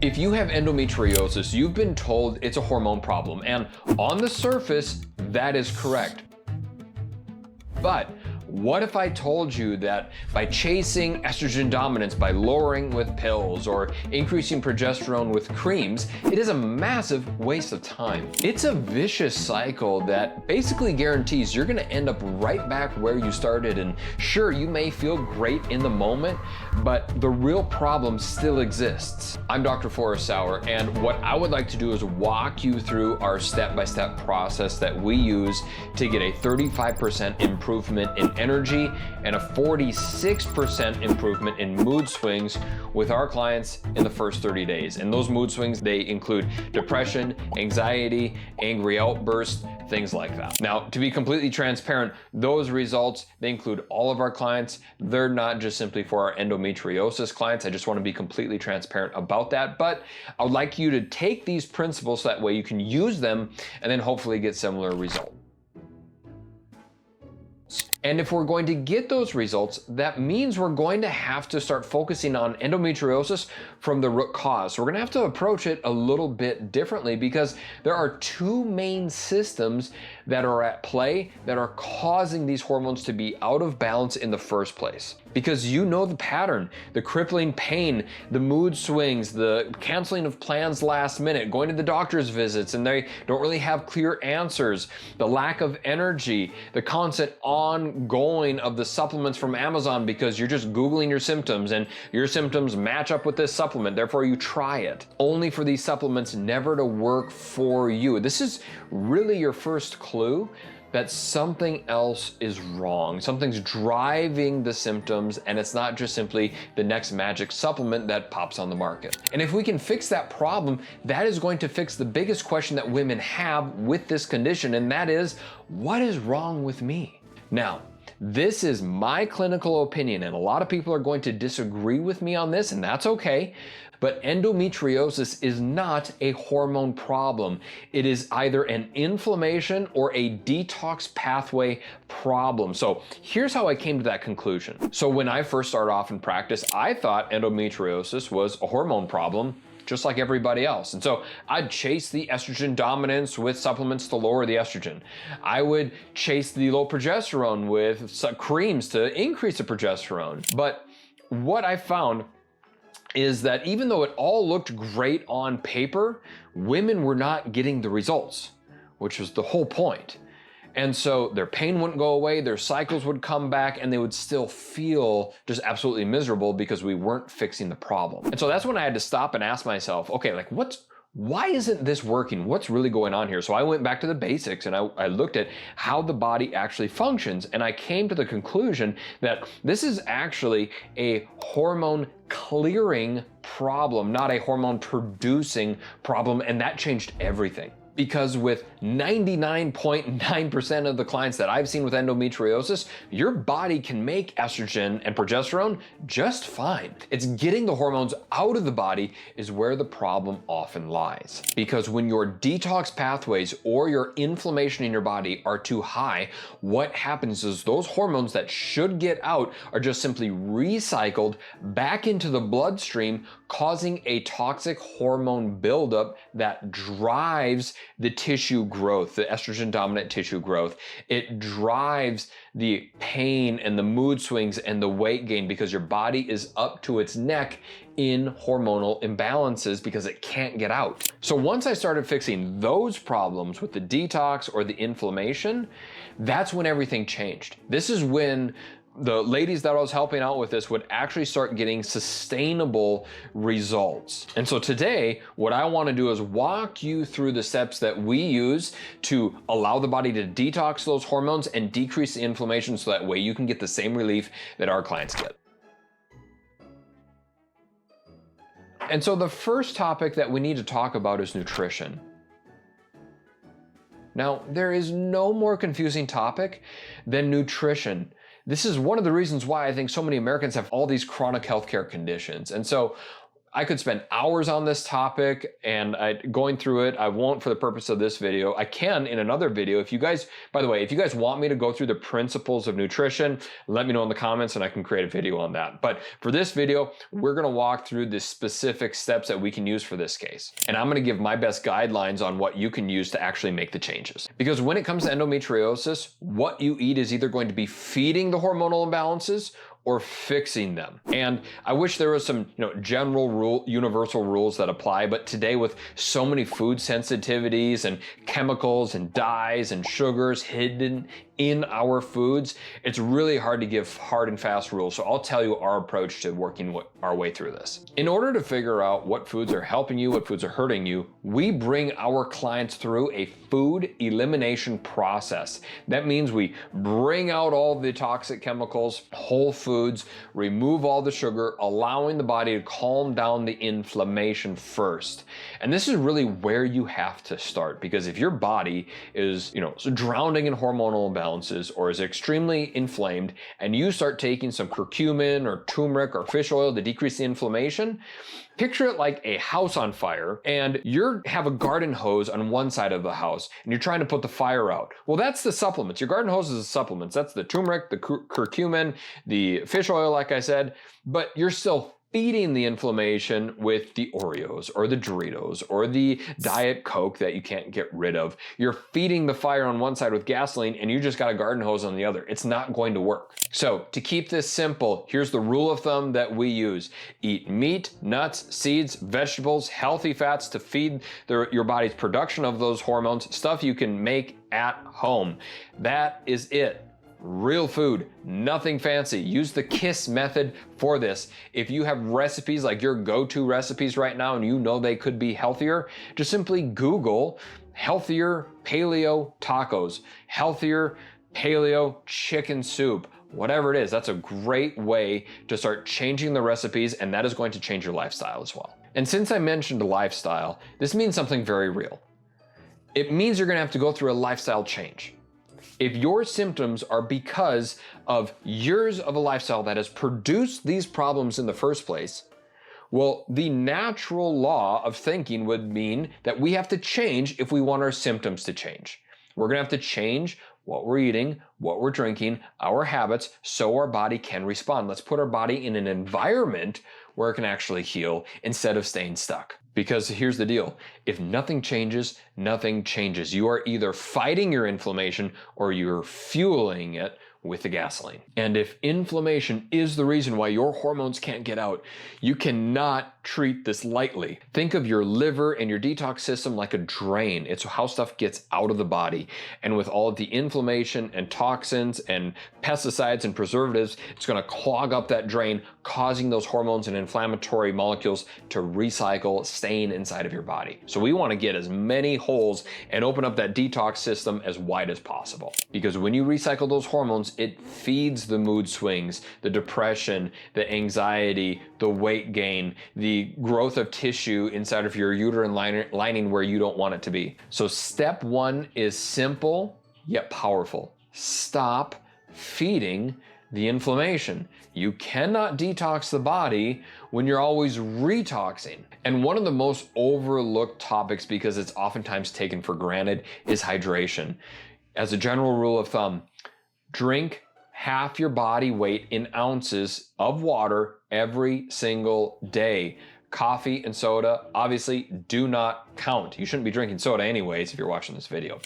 If you have endometriosis, you've been told it's a hormone problem, and on the surface, that is correct. But what if I told you that by chasing estrogen dominance, by lowering with pills or increasing progesterone with creams, it is a massive waste of time? It's a vicious cycle that basically guarantees you're gonna end up right back where you started. And sure, you may feel great in the moment, but the real problem still exists. I'm Dr. Forrest Sauer, and what I would like to do is walk you through our step-by-step process that we use to get a 35% improvement in energy and a 46% improvement in mood swings with our clients in the first 30 days. And those mood swings, they include depression, anxiety, angry outbursts, things like that. Now, to be completely transparent, those results, they include all of our clients. They're not just simply for our endometriosis clients. I just want to be completely transparent about that. But I would like you to take these principles so that way you can use them and then hopefully get similar results. And if we're going to get those results, that means we're going to have to start focusing on endometriosis from the root cause. So we're going to have to approach it a little bit differently because there are two main systems that are at play that are causing these hormones to be out of balance in the first place. Because you know the pattern, the crippling pain, the mood swings, the canceling of plans last minute, going to the doctor's visits and they don't really have clear answers, the lack of energy, the constant ongoing of the supplements from Amazon because you're just Googling your symptoms and your symptoms match up with this supplement, therefore you try it, only for these supplements never to work for you. This is really your first clue that something else is wrong. Something's driving the symptoms, and it's not just simply the next magic supplement that pops on the market. And if we can fix that problem, that is going to fix the biggest question that women have with this condition, and that is, what is wrong with me? Now, this is my clinical opinion, and a lot of people are going to disagree with me on this, and that's okay. But endometriosis is not a hormone problem. It is either an inflammation or a detox pathway problem. So here's how I came to that conclusion. So when I first started off in practice, I thought endometriosis was a hormone problem, just like everybody else. And so I'd chase the estrogen dominance with supplements to lower the estrogen. I would chase the low progesterone with creams to increase the progesterone. But what I found is that even though it all looked great on paper, women were not getting the results, which was the whole point. And so their pain wouldn't go away, their cycles would come back, and they would still feel just absolutely miserable because we weren't fixing the problem. And so that's when I had to stop and ask myself, okay, like why isn't this working? What's really going on here? So I went back to the basics and I looked at how the body actually functions, and I came to the conclusion that this is actually a hormone clearing problem, not a hormone producing problem, and that changed everything. Because with 99.9% of the clients that I've seen with endometriosis, your body can make estrogen and progesterone just fine. It's getting the hormones out of the body is where the problem often lies. Because when your detox pathways or your inflammation in your body are too high, what happens is those hormones that should get out are just simply recycled back into the bloodstream, causing a toxic hormone buildup that drives the tissue growth, the estrogen dominant tissue growth. It drives the pain and the mood swings and the weight gain because your body is up to its neck in hormonal imbalances because it can't get out. So once I started fixing those problems with the detox or the inflammation, that's when everything changed. This is when the ladies that I was helping out with this would actually start getting sustainable results. And so today, what I want to do is walk you through the steps that we use to allow the body to detox those hormones and decrease the inflammation so that way you can get the same relief that our clients get. And so the first topic that we need to talk about is nutrition. Now, there is no more confusing topic than nutrition. This is one of the reasons why I think so many Americans have all these chronic healthcare conditions. And so I could spend hours on this topic and going through it. I won't for the purpose of this video. I can in another video. If you guys, by the way, if you guys want me to go through the principles of nutrition, let me know in the comments and I can create a video on that. But for this video, we're gonna walk through the specific steps that we can use for this case. And I'm gonna give my best guidelines on what you can use to actually make the changes. Because when it comes to endometriosis, what you eat is either going to be feeding the hormonal imbalances or fixing them. And I wish there was some, universal rules that apply, but today with so many food sensitivities and chemicals and dyes and sugars hidden in our foods, it's really hard to give hard and fast rules. So I'll tell you our approach to working our way through this. In order to figure out what foods are helping you, what foods are hurting you, we bring our clients through a food elimination process. That means we bring out all the toxic chemicals, whole foods, remove all the sugar, allowing the body to calm down the inflammation first. And this is really where you have to start, because if your body is, drowning in hormonal imbalance, or is extremely inflamed, and you start taking some curcumin or turmeric or fish oil to decrease the inflammation, picture it like a house on fire, and you have a garden hose on one side of the house, and you're trying to put the fire out. Well, that's the supplements. Your garden hose is the supplements. That's the turmeric, the curcumin, the fish oil, like I said, but you're still feeding the inflammation with the Oreos or the Doritos or the Diet Coke that you can't get rid of. You're feeding the fire on one side with gasoline and you just got a garden hose on the other. It's not going to work. So to keep this simple, here's the rule of thumb that we use. Eat meat, nuts, seeds, vegetables, healthy fats to feed your body's production of those hormones, stuff you can make at home. That is it. Real food, nothing fancy. Use the KISS method for this. If you have recipes like your go-to recipes right now and you know they could be healthier, just simply Google healthier paleo tacos, healthier paleo chicken soup, whatever it is. That's a great way to start changing the recipes, and that is going to change your lifestyle as well. And since I mentioned lifestyle, this means something very real. It means you're gonna have to go through a lifestyle change. If your symptoms are because of years of a lifestyle that has produced these problems in the first place, well, the natural law of thinking would mean that we have to change if we want our symptoms to change. We're gonna have to change what we're eating, what we're drinking, our habits, so our body can respond. Let's put our body in an environment where it can actually heal instead of staying stuck. Because here's the deal, if nothing changes, nothing changes. You are either fighting your inflammation or you're fueling it with the gasoline. And if inflammation is the reason why your hormones can't get out, you cannot treat this lightly. Think of your liver and your detox system like a drain. It's how stuff gets out of the body. And with all of the inflammation and toxins and pesticides and preservatives, it's gonna clog up that drain, causing those hormones and inflammatory molecules to recycle, staying inside of your body. So we wanna get as many holes and open up that detox system as wide as possible. Because when you recycle those hormones, it feeds the mood swings, the depression, the anxiety, the weight gain, the growth of tissue inside of your uterine lining where you don't want it to be. So step one is simple yet powerful. Stop feeding the inflammation. You cannot detox the body when you're always retoxing. And one of the most overlooked topics, because it's oftentimes taken for granted, is hydration. As a general rule of thumb, drink half your body weight in ounces of water every single day. Coffee and soda obviously do not count. You shouldn't be drinking soda anyways if you're watching this video.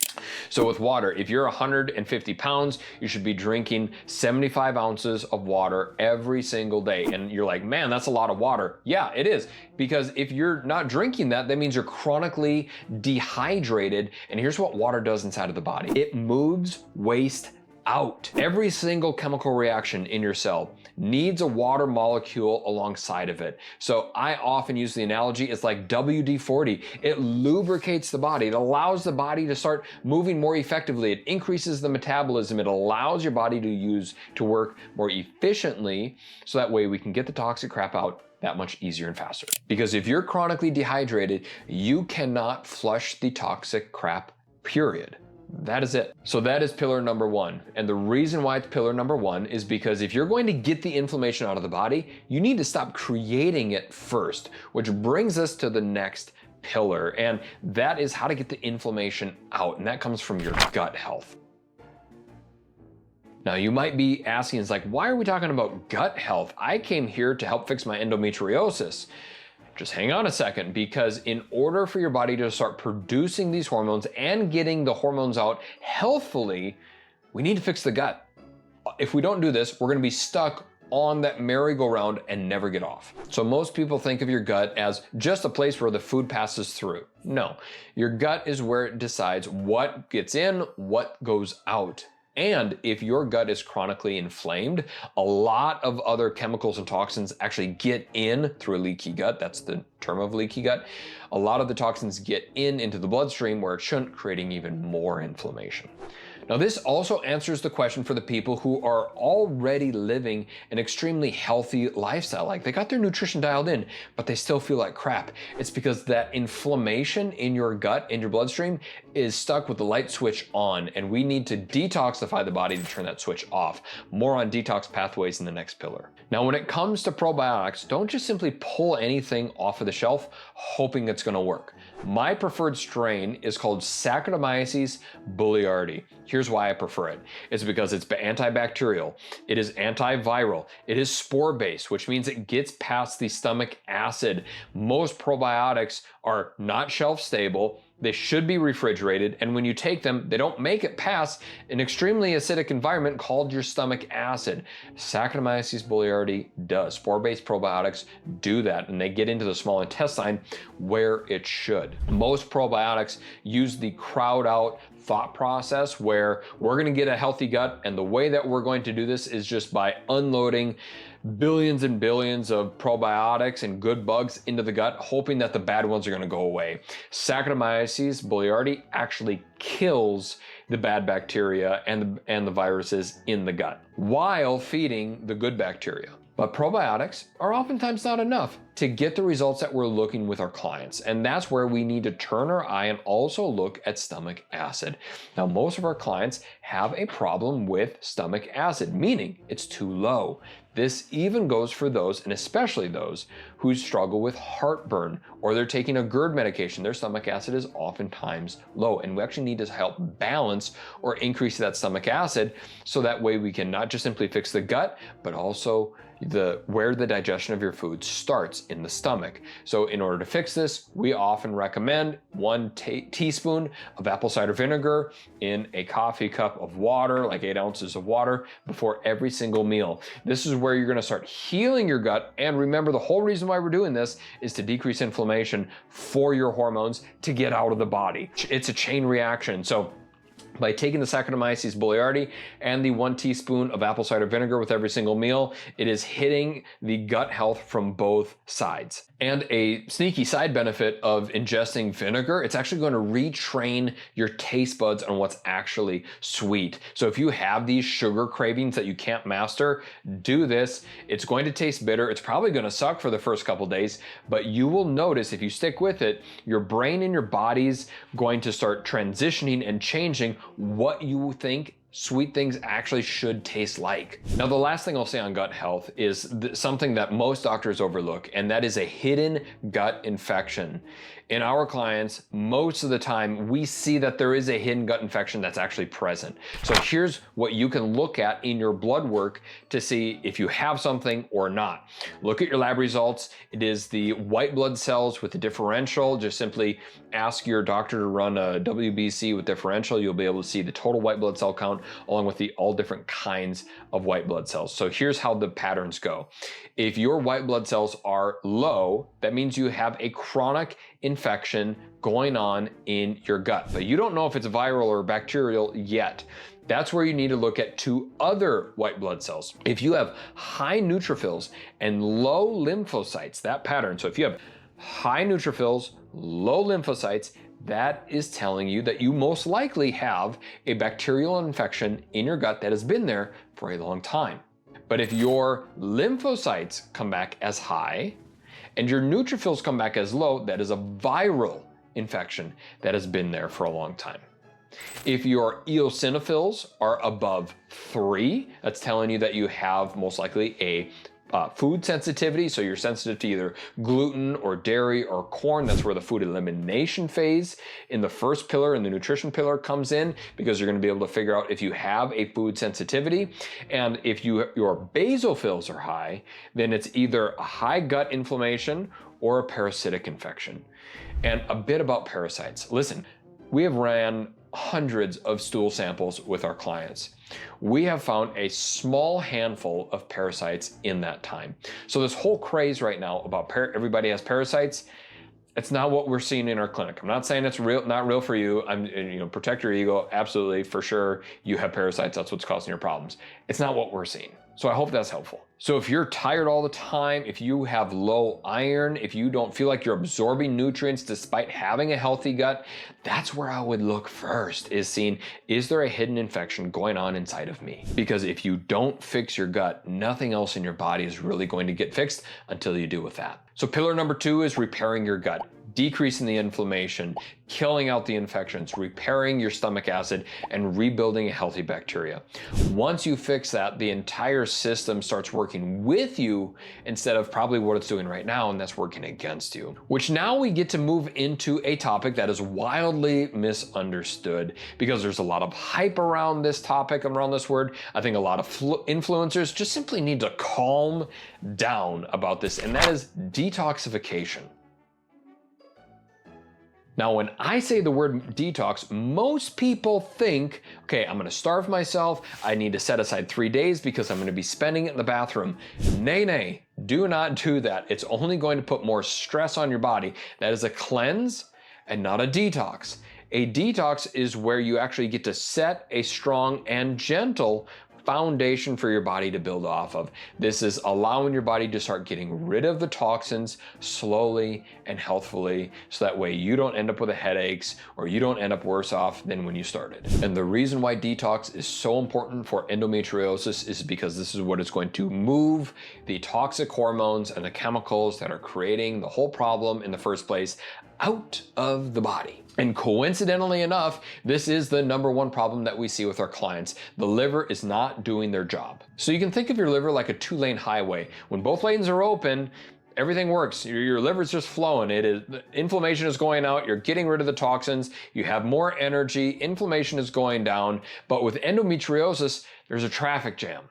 So with water, if you're 150 pounds, you should be drinking 75 ounces of water every single day. And you're like, man, that's a lot of water. Yeah, it is. Because if you're not drinking that means you're chronically dehydrated. And here's what water does inside of the body. It moves waste out. Every single chemical reaction in your cell needs a water molecule alongside of it. So I often use the analogy, it's like WD-40. It lubricates the body. It allows the body to start moving more effectively. It increases the metabolism. It allows your body to work more efficiently, so that way we can get the toxic crap out that much easier and faster. Because if you're chronically dehydrated, you cannot flush the toxic crap, period. That is it. So that is pillar number one. And the reason why it's pillar number one is because if you're going to get the inflammation out of the body, you need to stop creating it first, which brings us to the next pillar. And that is how to get the inflammation out. And that comes from your gut health. Now you might be asking, it's like, why are we talking about gut health? I came here to help fix my endometriosis. Just hang on a second, because in order for your body to start producing these hormones and getting the hormones out healthfully, we need to fix the gut. If we don't do this, we're gonna be stuck on that merry-go-round and never get off. So most people think of your gut as just a place where the food passes through. No, your gut is where it decides what gets in, what goes out. And if your gut is chronically inflamed, a lot of other chemicals and toxins actually get in through a leaky gut. That's the term of leaky gut. A lot of the toxins get into the bloodstream where it shouldn't, creating even more inflammation. Now, this also answers the question for the people who are already living an extremely healthy lifestyle. Like they got their nutrition dialed in, but they still feel like crap. It's because that inflammation in your gut, in your bloodstream, is stuck with the light switch on, and we need to detoxify the body to turn that switch off. More on detox pathways in the next pillar. Now, when it comes to probiotics, don't just simply pull anything off of the shelf hoping it's gonna work. My preferred strain is called Saccharomyces boulardii. Here's why I prefer it. It's because it's antibacterial, it is antiviral, it is spore-based, which means it gets past the stomach acid. Most probiotics are not shelf-stable. They should be refrigerated, and when you take them, they don't make it past an extremely acidic environment called your stomach acid. Saccharomyces boulardii does. Spore-based probiotics do that, and they get into the small intestine where it should. Most probiotics use the crowd out thought process where we're gonna get a healthy gut, and the way that we're going to do this is just by unloading billions and billions of probiotics and good bugs into the gut, hoping that the bad ones are gonna go away. Saccharomyces boulardii actually kills the bad bacteria and the viruses in the gut while feeding the good bacteria. But probiotics are oftentimes not enough to get the results that we're looking with our clients. And that's where we need to turn our eye and also look at stomach acid. Now, most of our clients have a problem with stomach acid, meaning it's too low. This even goes for those, and especially those, who struggle with heartburn or they're taking a GERD medication. Their stomach acid is oftentimes low, and we actually need to help balance or increase that stomach acid so that way we can not just simply fix the gut, but also where the digestion of your food starts in the stomach. So in order to fix this, we often recommend 1 teaspoon of apple cider vinegar in a coffee cup of water, like 8 ounces of water, before every single meal. This is where you're gonna start healing your gut. And remember, the whole reason why we're doing this is to decrease inflammation for your hormones to get out of the body. It's a chain reaction. So by taking the Saccharomyces boulardii and the 1 teaspoon of apple cider vinegar with every single meal, it is hitting the gut health from both sides. And a sneaky side benefit of ingesting vinegar, it's actually going to retrain your taste buds on what's actually sweet. So if you have these sugar cravings that you can't master, do this. It's going to taste bitter. It's probably going to suck for the first couple days, but you will notice if you stick with it, your brain and your body's going to start transitioning and changing what you think sweet things actually should taste like. Now, the last thing I'll say on gut health is something that most doctors overlook, and that is a hidden gut infection. In our clients, most of the time, we see that there is a hidden gut infection that's actually present. So here's what you can look at in your blood work to see if you have something or not. Look at your lab results. It is the white blood cells with the differential. Just simply ask your doctor to run a WBC with differential. You'll be able to see the total white blood cell count along with the all different kinds of white blood cells. So here's how the patterns go. If your white blood cells are low, that means you have a chronic infection going on in your gut, but you don't know if it's viral or bacterial yet. That's where you need to look at 2 other white blood cells. If you have high neutrophils and low lymphocytes, that pattern. So if you have high neutrophils, low lymphocytes, that is telling you that you most likely have a bacterial infection in your gut that has been there for a long time. But if your lymphocytes come back as high and your neutrophils come back as low, that is a viral infection that has been there for a long time. If your eosinophils are above 3, that's telling you that you have most likely a food sensitivity, so you're sensitive to either gluten or dairy or corn. That's where the food elimination phase in the first pillar, in the nutrition pillar, comes in, because you're going to be able to figure out if you have a food sensitivity. And if your basophils are high, then it's either a high gut inflammation or a parasitic infection. And a bit about parasites. Listen, we have ran hundreds of stool samples with our clients. We have found a small handful of parasites in that time. So this whole craze right now about everybody has parasites, it's not what we're seeing in our clinic. I'm not saying it's real, not real for you. Protect your ego. Absolutely, for sure. You have parasites. That's what's causing your problems. It's not what we're seeing. So I hope that's helpful. So if you're tired all the time, if you have low iron, if you don't feel like you're absorbing nutrients despite having a healthy gut, that's where I would look first, is seeing, is there a hidden infection going on inside of me? Because if you don't fix your gut, nothing else in your body is really going to get fixed until you do with that. So pillar number 2 is repairing your gut. Decreasing the inflammation, killing out the infections, repairing your stomach acid, and rebuilding a healthy bacteria. Once you fix that, the entire system starts working with you instead of probably what it's doing right now, and that's working against you. Which now we get to move into a topic that is wildly misunderstood, because there's a lot of hype around this topic, around this word. I think a lot of influencers just simply need to calm down about this, and that is detoxification. Now, when I say the word detox, most people think, okay, I'm gonna starve myself. I need to set aside 3 days because I'm gonna be spending it in the bathroom. Nay, nay, do not do that. It's only going to put more stress on your body. That is a cleanse and not a detox. A detox is where you actually get to set a strong and gentle foundation for your body to build off of. This is allowing your body to start getting rid of the toxins slowly and healthfully, so that way you don't end up with headaches or you don't end up worse off than when you started. And the reason why detox is so important for endometriosis is because this is what is going to move the toxic hormones and the chemicals that are creating the whole problem in the first place out of the body. And coincidentally enough, this is the #1 problem that we see with our clients. The liver is not doing their job. So you can think of your liver like a 2-lane highway. When both lanes are open, everything works. Your liver's just flowing. Inflammation is going out. You're getting rid of the toxins. You have more energy. Inflammation is going down. But with endometriosis, there's a traffic jam.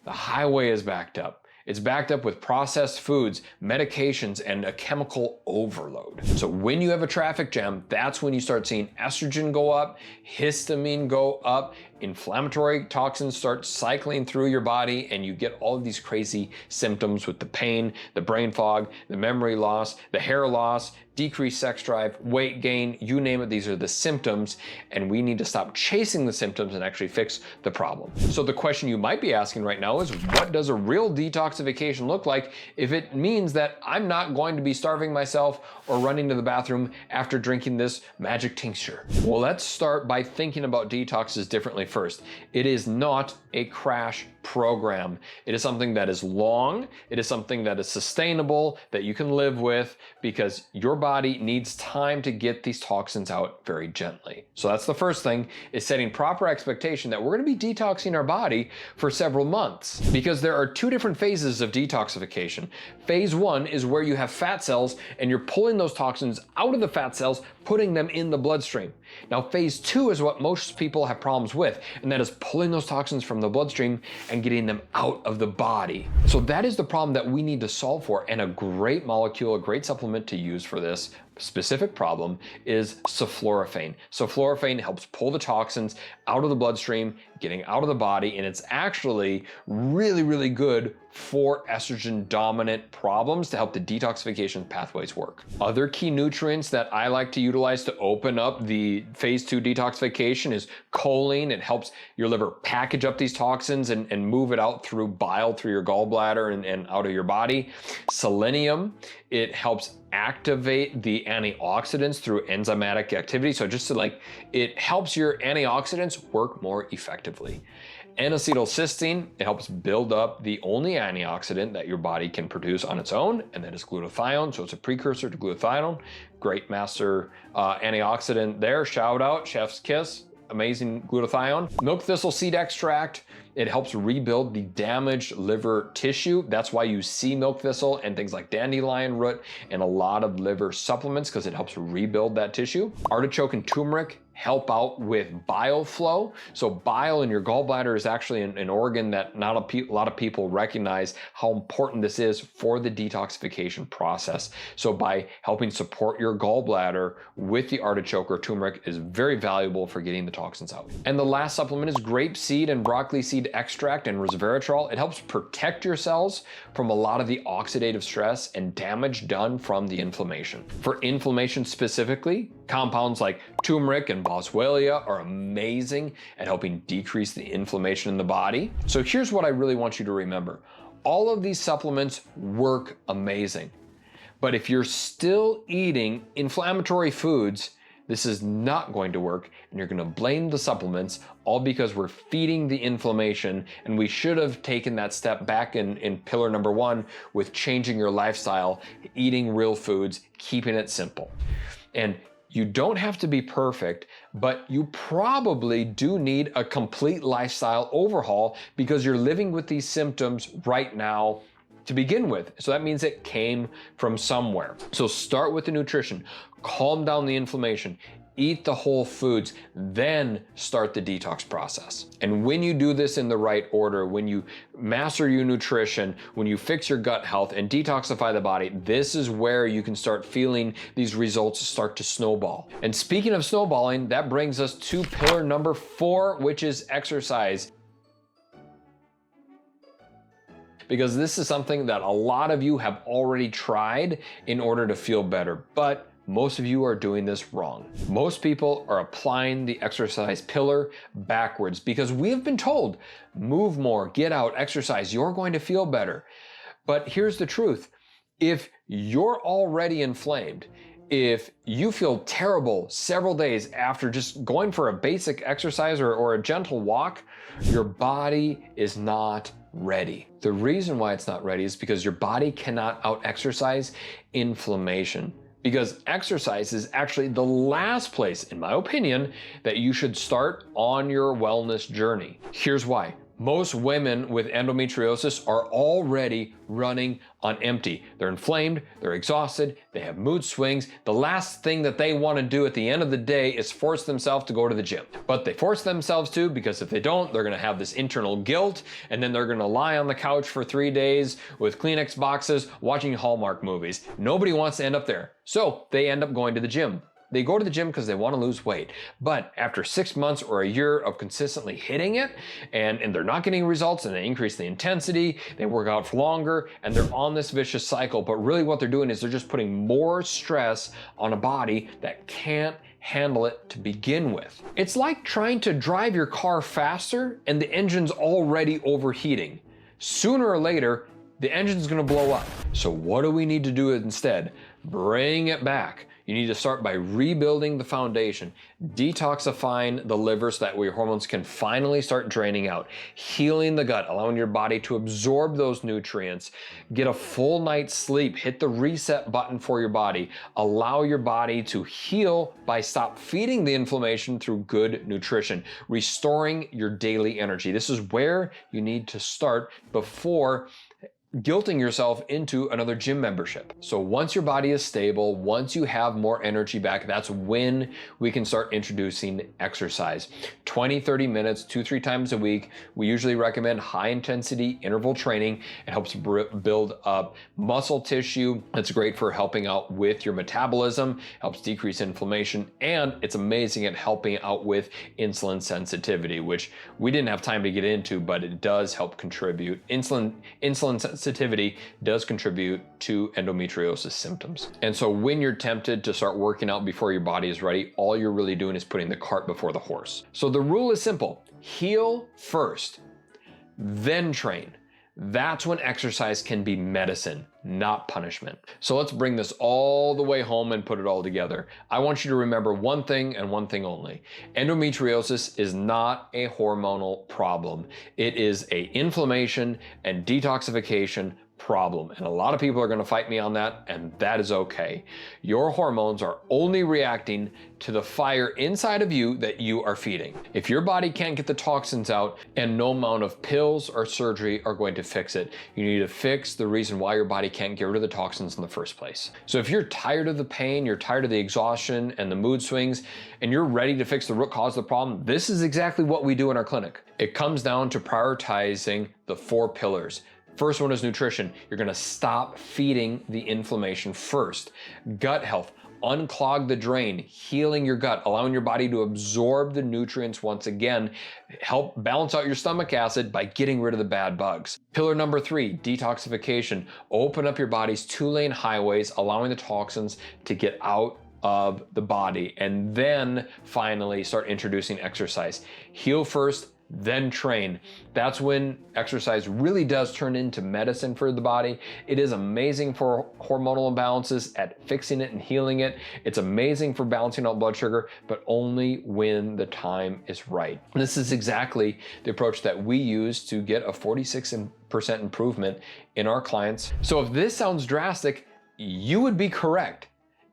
The highway is backed up. It's backed up with processed foods, medications, and a chemical overload. So when you have a traffic jam, that's when you start seeing estrogen go up, histamine go up, inflammatory toxins start cycling through your body, and you get all of these crazy symptoms with the pain, the brain fog, the memory loss, the hair loss, decreased sex drive, weight gain, you name it, these are the symptoms, and we need to stop chasing the symptoms and actually fix the problem. So the question you might be asking right now is, what does a real detoxification look like if it means that I'm not going to be starving myself or running to the bathroom after drinking this magic tincture? Well, let's start by thinking about detoxes differently first. It is not a crash program. It is something that is long. It is something that is sustainable, that you can live with, because your body needs time to get these toxins out very gently. So that's the first thing, is setting proper expectation that we're going to be detoxing our body for several months, because there are 2 different phases of detoxification. Phase 1 is where you have fat cells and you're pulling those toxins out of the fat cells, putting them in the bloodstream. Now, phase 2 is what most people have problems with, and that is pulling those toxins from the bloodstream and getting them out of the body. So that is the problem that we need to solve for, and a great molecule, a great supplement to use for this specific problem is sulforaphane. Sulforaphane helps pull the toxins out of the bloodstream, getting out of the body, and it's actually really, really good for estrogen dominant problems to help the detoxification pathways work. Other key nutrients that I like to utilize to open up the phase 2 detoxification is choline. It helps your liver package up these toxins and move it out through bile, through your gallbladder and out of your body. Selenium, it helps activate the antioxidants through enzymatic activity. So it helps your antioxidants work more effectively. N-acetylcysteine, it helps build up the only antioxidant that your body can produce on its own, and that is glutathione. So it's a precursor to glutathione. Great master antioxidant there. Shout out, chef's kiss. amazing glutathione. Milk thistle seed extract, it helps rebuild the damaged liver tissue. That's why you see milk thistle and things like dandelion root and a lot of liver supplements, because it helps rebuild that tissue. Artichoke and turmeric help out with bile flow. So bile in your gallbladder is actually an organ that not a lot of people recognize how important this is for the detoxification process. So by helping support your gallbladder with the artichoke or turmeric is very valuable for getting the toxins out. And the last supplement is grape seed and broccoli seed extract and resveratrol. It helps protect your cells from a lot of the oxidative stress and damage done from the inflammation. For inflammation specifically, compounds like turmeric and boswellia are amazing at helping decrease the inflammation in the body. So here's what I really want you to remember. All of these supplements work amazing. But if you're still eating inflammatory foods, this is not going to work, and you're going to blame the supplements, all because we're feeding the inflammation, and we should have taken that step back in pillar number 1 with changing your lifestyle, eating real foods, keeping it simple. And you don't have to be perfect, but you probably do need a complete lifestyle overhaul because you're living with these symptoms right now to begin with. So that means it came from somewhere. So start with the nutrition, calm down the inflammation, eat the whole foods, then start the detox process. And when you do this in the right order, when you master your nutrition, when you fix your gut health and detoxify the body, this is where you can start feeling these results start to snowball. And speaking of snowballing, that brings us to pillar number 4, which is exercise. Because this is something that a lot of you have already tried in order to feel better, but most of you are doing this wrong. Most people are applying the exercise pillar backwards because we have been told, move more, get out, exercise, you're going to feel better. But here's the truth. If you're already inflamed, if you feel terrible several days after just going for a basic exercise or a gentle walk, your body is not ready. The reason why it's not ready is because your body cannot out-exercise inflammation. Because exercise is actually the last place, in my opinion, that you should start on your wellness journey. Here's why. Most women with endometriosis are already running on empty. They're inflamed, they're exhausted, they have mood swings. The last thing that they want to do at the end of the day is force themselves to go to the gym. But they force themselves to because if they don't, they're going to have this internal guilt, and then they're going to lie on the couch for 3 days with Kleenex boxes watching Hallmark movies. Nobody wants to end up there. So they end up going to the gym. They go to the gym because they want to lose weight. But after 6 months or a year of consistently hitting it, and they're not getting results, and they increase the intensity, they work out for longer, and they're on this vicious cycle. But really what they're doing is they're just putting more stress on a body that can't handle it to begin with. It's like trying to drive your car faster and the engine's already overheating. Sooner or later, the engine's gonna blow up. So what do we need to do instead? Bring it back. You need to start by rebuilding the foundation, detoxifying the liver so that way your hormones can finally start draining out, healing the gut, allowing your body to absorb those nutrients, get a full night's sleep, hit the reset button for your body, allow your body to heal by stop feeding the inflammation through good nutrition, restoring your daily energy. This is where you need to start before guilting yourself into another gym membership. So once your body is stable, once you have more energy back, that's when we can start introducing exercise. 20, 30 minutes, 2-3 times a week. We usually recommend high intensity interval training. It helps build up muscle tissue. It's great for helping out with your metabolism, helps decrease inflammation, and it's amazing at helping out with insulin sensitivity, which we didn't have time to get into, but it does help contribute. Insulin sensitivity does contribute to endometriosis symptoms. And so when you're tempted to start working out before your body is ready, all you're really doing is putting the cart before the horse. So the rule is simple: heal first, then train. That's when exercise can be medicine, not punishment. So let's bring this all the way home and put it all together. I want you to remember one thing and one thing only. Endometriosis is not a hormonal problem. It is an inflammation and detoxification problem. And a lot of people are going to fight me on that, and that is okay. Your hormones are only reacting to the fire inside of you that you are feeding. If your body can't get the toxins out, and no amount of pills or surgery are going to fix it, you need to fix the reason why your body can't get rid of the toxins in the first place. So if you're tired of the pain, you're tired of the exhaustion and the mood swings, and you're ready to fix the root cause of the problem, this is exactly what we do in our clinic. It comes down to prioritizing the 4 pillars. First one is nutrition. You're gonna stop feeding the inflammation first. Gut health, unclog the drain, healing your gut, allowing your body to absorb the nutrients once again, help balance out your stomach acid by getting rid of the bad bugs. Pillar number 3, detoxification. Open up your body's 2-lane highways, allowing the toxins to get out of the body, and then finally start introducing exercise. Heal first, then train. That's when exercise really does turn into medicine for the body. It is amazing for hormonal imbalances, at fixing it and healing it. It's amazing for balancing out blood sugar, but only when the time is right. This is exactly the approach that we use to get a 46% improvement in our clients. So if this sounds drastic, you would be correct.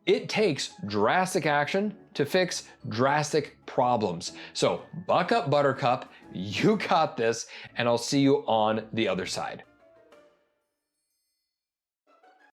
It takes drastic action to fix drastic problems. So buck up, Buttercup, you got this, and I'll see you on the other side.